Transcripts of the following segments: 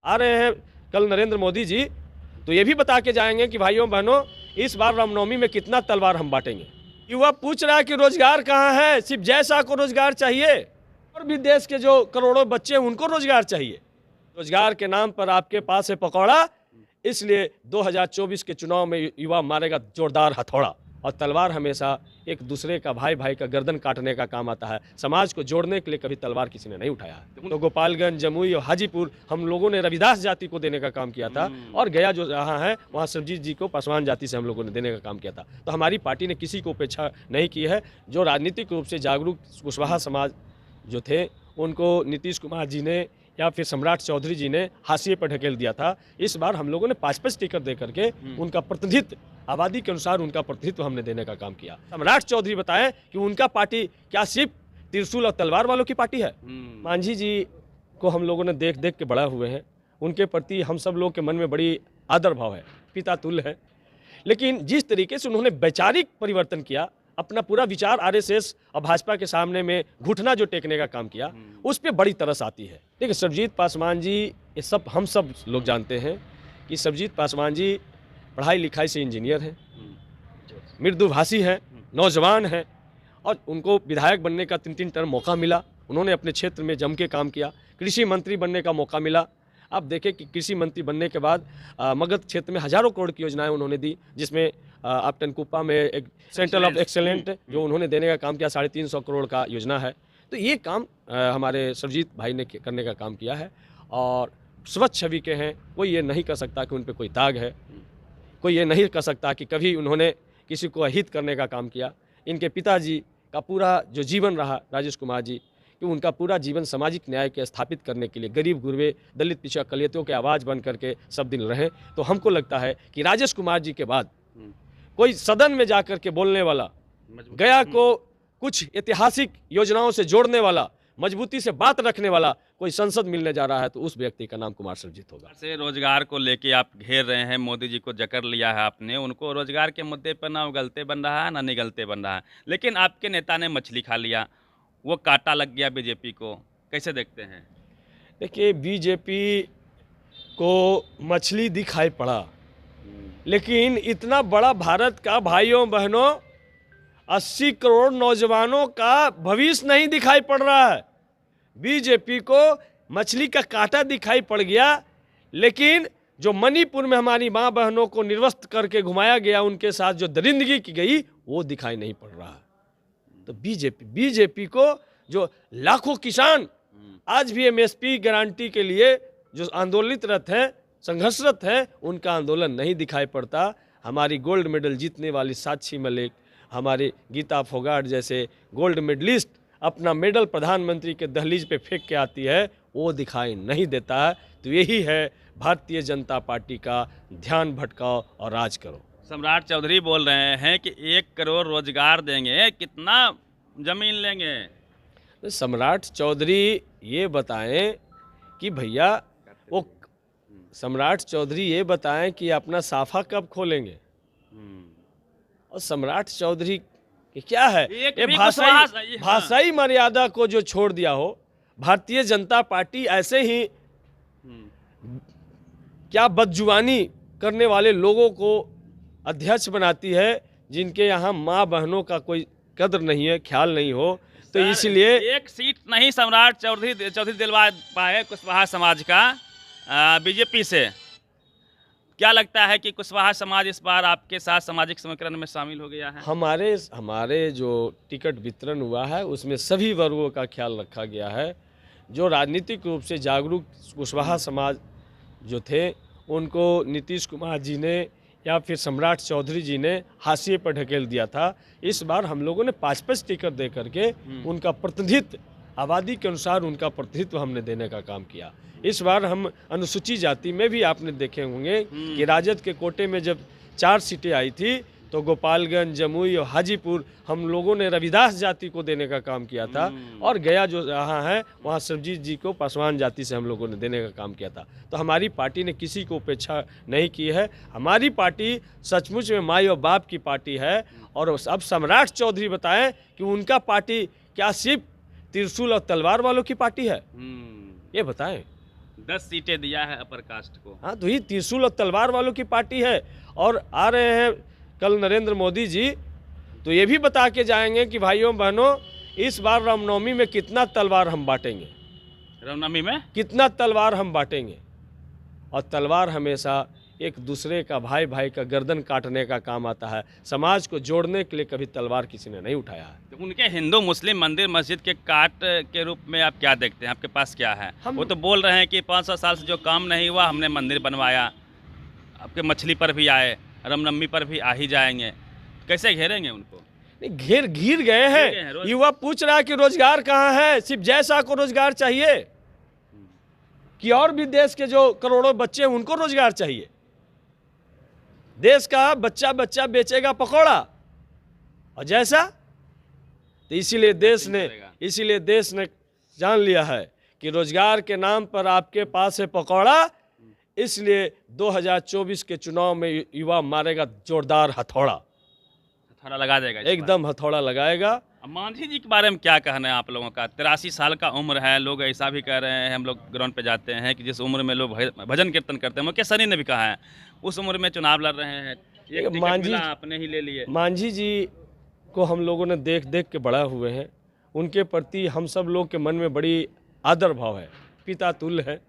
आ रहे हैं कल नरेंद्र मोदी जी, तो ये भी बता के जाएंगे कि भाइयों बहनों इस बार रामनवमी में कितना तलवार हम बांटेंगे। युवा पूछ रहा है कि रोजगार कहाँ है, सिर्फ जैसा को रोजगार चाहिए और भी देश के जो करोड़ों बच्चे हैं उनको रोजगार चाहिए। रोजगार के नाम पर आपके पास है पकौड़ा, इसलिए 2024 के चुनाव में युवा मारेगा जोरदार हथौड़ा। और तलवार हमेशा एक दूसरे का भाई भाई का गर्दन काटने का काम आता है, समाज को जोड़ने के लिए कभी तलवार किसी ने नहीं उठाया है। तो गोपालगंज, जमुई और हाजीपुर हम लोगों ने रविदास जाति को देने का काम किया था, और गया जो जहाँ है वहाँ सरजीत जी को पासवान जाति से हम लोगों ने देने का काम किया था। तो हमारी पार्टी ने किसी को उपेक्षा नहीं की है। जो राजनीतिक रूप से जागरूक कुशवाहा समाज जो थे उनको नीतीश कुमार जी ने या फिर सम्राट चौधरी जी ने हाशिए पर ढकेल दिया था। इस बार हम लोगों ने 5-5 टिकट दे करके उनका प्रतिनिधित्व, आबादी के अनुसार उनका प्रतिनिधित्व हमने देने का काम किया। सम्राट चौधरी बताएं कि उनका पार्टी क्या सिर्फ त्रिशूल और तलवार वालों की पार्टी है। मांझी जी को हम लोगों ने देख देख के बड़ा हुए हैं, उनके प्रति हम सब लोग के मन में बड़ी आदर भाव है, पिता तुल्य है। लेकिन जिस तरीके से उन्होंने वैचारिक परिवर्तन किया, अपना पूरा विचार आरएसएस और भाजपा के सामने में घुटना जो टेकने का काम किया, उस पर बड़ी तरस आती है। देखिए सरजीत पासवान जी, ये सब हम सब लोग जानते हैं कि सरजीत पासवान जी पढ़ाई लिखाई से इंजीनियर हैं, मृदुभाषी हैं, नौजवान हैं, और उनको विधायक बनने का 3-3 टर्म मौका मिला। उन्होंने अपने क्षेत्र में जम के काम किया। कृषि मंत्री बनने का मौका मिला। आप देखें कि कृषि मंत्री बनने के बाद मगध क्षेत्र में हजारों करोड़ की योजनाएं उन्होंने दी, जिसमें आप टनकुप्पा में एक सेंटर ऑफ एक्सेलेंट जो उन्होंने देने का काम किया, 350 करोड़ का योजना है। तो ये काम हमारे सरजीत भाई ने करने का काम किया है, और स्वच्छ छवि के हैं। कोई ये नहीं कह सकता कि उन पर कोई दाग है, कोई ये नहीं कह सकता कि कभी उन्होंने किसी को अहित करने का काम किया। इनके पिताजी का पूरा जो जीवन रहा, राजेश कुमार जी, कि उनका पूरा जीवन सामाजिक न्याय के स्थापित करने के लिए, गरीब गुरबे, दलित पिछड़ा कलियतों के आवाज़ बन करके सब दिन रहे। तो हमको लगता है कि राजेश कुमार जी के बाद कोई सदन में जाकर के बोलने वाला, गया को कुछ ऐतिहासिक योजनाओं से जोड़ने वाला, मजबूती से बात रखने वाला कोई संसद मिलने जा रहा है, तो उस व्यक्ति का नाम कुमार सरजीत होगा। से रोजगार को लेके आप घेर रहे हैं, मोदी जी को जकड़ लिया है आपने, उनको रोजगार के मुद्दे पर ना उगलते बन रहा है ना निगलते बन रहा है। लेकिन आपके नेता ने मछली खा लिया, वो कांटा लग गया बीजेपी को, कैसे देखते हैं? देखिए बीजेपी को मछली दिखाई पड़ा, लेकिन इतना बड़ा भारत का भाइयों बहनों 80 करोड़ नौजवानों का भविष्य नहीं दिखाई पड़ रहा है। बीजेपी को मछली का कांटा दिखाई पड़ गया, लेकिन जो मणिपुर में हमारी माँ बहनों को निर्वस्त्र करके घुमाया गया, उनके साथ जो दरिंदगी की गई, वो दिखाई नहीं पड़ रहा। तो बीजेपी को जो लाखों किसान आज भी एमएसपी गारंटी के लिए जो आंदोलितरत हैं, संघर्षरत हैं, उनका आंदोलन नहीं दिखाई पड़ता। हमारी गोल्ड मेडल जीतने वाली साक्षी मलिक, हमारी गीता फोगाट जैसे गोल्ड मेडलिस्ट अपना मेडल प्रधानमंत्री के दहलीज पे फेंक के आती है, वो दिखाई नहीं देता है। तो यही है भारतीय जनता पार्टी का ध्यान भटकाओ और राज करो। सम्राट चौधरी बोल रहे हैं कि 1 करोड़ रोजगार देंगे, कितना जमीन लेंगे? तो सम्राट चौधरी ये बताएं कि भैया वो सम्राट चौधरी ये बताएं कि अपना साफा कब खोलेंगे। और सम्राट चौधरी क्या है, ये भाषाई मर्यादा को जो छोड़ दिया हो। भारतीय जनता पार्टी ऐसे ही क्या बदजुबानी करने वाले लोगों को अध्यक्ष बनाती है, जिनके यहाँ माँ बहनों का कोई कदर नहीं है, ख्याल नहीं हो। तो इसलिए 1 सीट नहीं सम्राट चौधरी दिलवा पाए कुशवाहा समाज का बीजेपी से। क्या लगता है कि कुशवाहा समाज इस बार आपके साथ सामाजिक समीकरण में शामिल हो गया है? हमारे जो टिकट वितरण हुआ है उसमें सभी वर्गों का ख्याल रखा गया है। जो राजनीतिक रूप से जागरूक कुशवाहा समाज जो थे, उनको नीतीश कुमार जी ने या फिर सम्राट चौधरी जी ने हाशिए पर ढकेल दिया था। इस बार हम लोगों ने 5-5 टिकट दे करके उनका प्रतिनिधित्व, आबादी के अनुसार उनका प्रतिनिधित्व हमने देने का काम किया। इस बार हम अनुसूचित जाति में भी आपने देखे होंगे कि राजद के कोटे में जब 4 सीटें आई थी, तो गोपालगंज, जमुई और हाजीपुर हम लोगों ने रविदास जाति को देने का काम किया था, और गया जो जहाँ है वहाँ सरजीत जी को पासवान जाति से हम लोगों ने देने का काम किया था। तो हमारी पार्टी ने किसी को उपेक्षा नहीं की है। हमारी पार्टी सचमुच में माई और बाप की पार्टी है। और अब सम्राट चौधरी बताएं कि उनका पार्टी क्या सिर्फ त्रिशूल और तलवार वालों की पार्टी है, ये बताएं। 10 सीटें दिया है अपर कास्ट को। हाँ, तो ये त्रिशूल और तलवार वालों की पार्टी है। और आ रहे हैं कल नरेंद्र मोदी जी, तो ये भी बता के जाएंगे कि भाइयों बहनों, इस बार रामनवमी में कितना तलवार हम बांटेंगे, रामनवमी में कितना तलवार हम बांटेंगे। और तलवार हमेशा एक दूसरे का, भाई भाई का गर्दन काटने का काम आता है। समाज को जोड़ने के लिए कभी तलवार किसी ने नहीं उठाया है। तो उनके हिंदू मुस्लिम मंदिर मस्जिद के काट के रूप में आप क्या देखते हैं? आपके पास क्या है? वो तो बोल रहे हैं कि 500 साल से जो काम नहीं हुआ हमने मंदिर बनवाया। आपके मछली पर भी आए, रामनवमी पर भी आ ही जाएंगे, कैसे घेरेंगे उनको? नहीं, घिर गए हैं। युवा पूछ रहा है कि रोजगार कहाँ है, सिर्फ जैसा को रोजगार चाहिए कि और भी देश के जो करोड़ों बच्चे हैं उनको रोजगार चाहिए? देश का बच्चा बच्चा बेचेगा पकौड़ा, और जैसा, तो इसीलिए देश ने जान लिया है कि रोजगार के नाम पर आपके पास है पकौड़ा, इसलिए 2024 के चुनाव में युवा मारेगा जोरदार हथौड़ा, हथौड़ा लगा देगा इस बार। एकदम हथौड़ा लगाएगा। अब मांझी जी के बारे में क्या कहना है आप लोगों का? 83 साल का उम्र है, लोग ऐसा भी कह रहे हैं, हम लोग ग्राउंड पे जाते हैं कि जिस उम्र में लोग भजन कीर्तन करते हैं, मुकेश सहनी ने भी कहा है, उस उम्र में चुनाव लड़ रहे हैं, एक टिकट मिला आपने ही ले लिए। मांझी जी को हम लोगों ने देख देख के बड़ा हुए हैं, उनके प्रति हम सब लोग के मन में बड़ी आदर भाव है, पिता तुल्य है।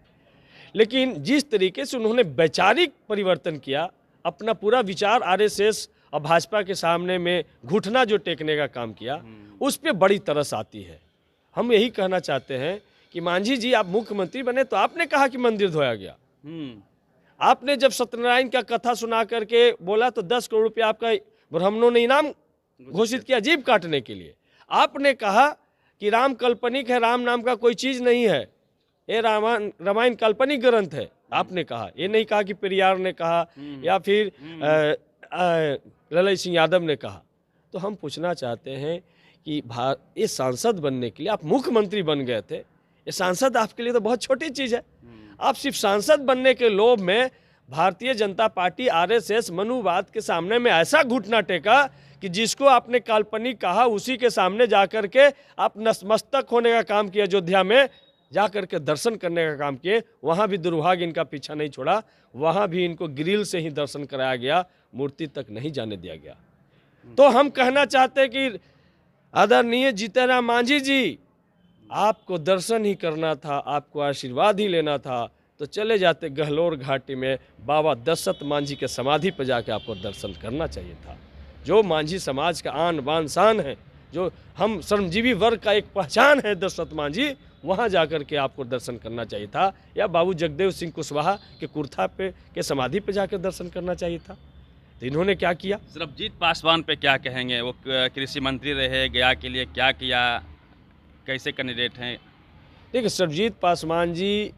लेकिन जिस तरीके से उन्होंने वैचारिक परिवर्तन किया, अपना पूरा विचार आरएसएस और भाजपा के सामने में घुटना जो टेकने का काम किया, उस पर बड़ी तरस आती है। हम यही कहना चाहते हैं कि मांझी जी, आप मुख्यमंत्री बने तो आपने कहा कि मंदिर धोया गया। आपने जब सत्यनारायण का कथा सुना करके बोला तो 10 करोड़ रुपया आपका ब्राह्मणों ने इनाम घोषित किया जीभ काटने के लिए। आपने कहा कि राम काल्पनिक है, राम नाम का कोई चीज़ नहीं है, ये रामायण काल्पनिक ग्रंथ है, आपने कहा। ये नहीं कहा कि पेरियार ने कहा या फिर ललन सिंह यादव ने कहा। तो हम पूछना चाहते हैं कि ये सांसद बनने के लिए आप मुख्यमंत्री बन गए थे, ये सांसद आपके लिए तो बहुत छोटी चीज़ है। आप सिर्फ सांसद बनने के लोभ में भारतीय जनता पार्टी आरएसएस मनुवाद के सामने में ऐसा घुटना टेका कि जिसको आपने काल्पनिक कहा उसी के सामने जाकर के आप नतमस्तक होने का काम किया। अयोध्या में जाकर के दर्शन करने का काम किए, वहाँ भी दुर्भाग्य इनका पीछा नहीं छोड़ा, वहाँ भी इनको ग्रिल से ही दर्शन कराया गया, मूर्ति तक नहीं जाने दिया गया। तो हम कहना चाहते हैं कि आदरणीय जीतनराम मांझी जी, आपको दर्शन ही करना था, आपको आशीर्वाद ही लेना था, तो चले जाते गहलोर घाटी में बाबा दशरथ मांझी के समाधि पर जाके आपको दर्शन करना चाहिए था। जो मांझी समाज का आन बान शान है, जो हम श्रमजीवी वर्ग का एक पहचान है दशरथ मांझी, वहाँ जाकर के आपको दर्शन करना चाहिए था, या बाबू जगदेव सिंह कुशवाहा के कुर्था पे के समाधि पे जाकर दर्शन करना चाहिए था। तो इन्होंने क्या किया? सरबजीत पासवान पे क्या कहेंगे? वो कृषि मंत्री रहे, गया के लिए क्या किया, कैसे कैंडिडेट हैं? देखिए, सरबजीत पासवान जी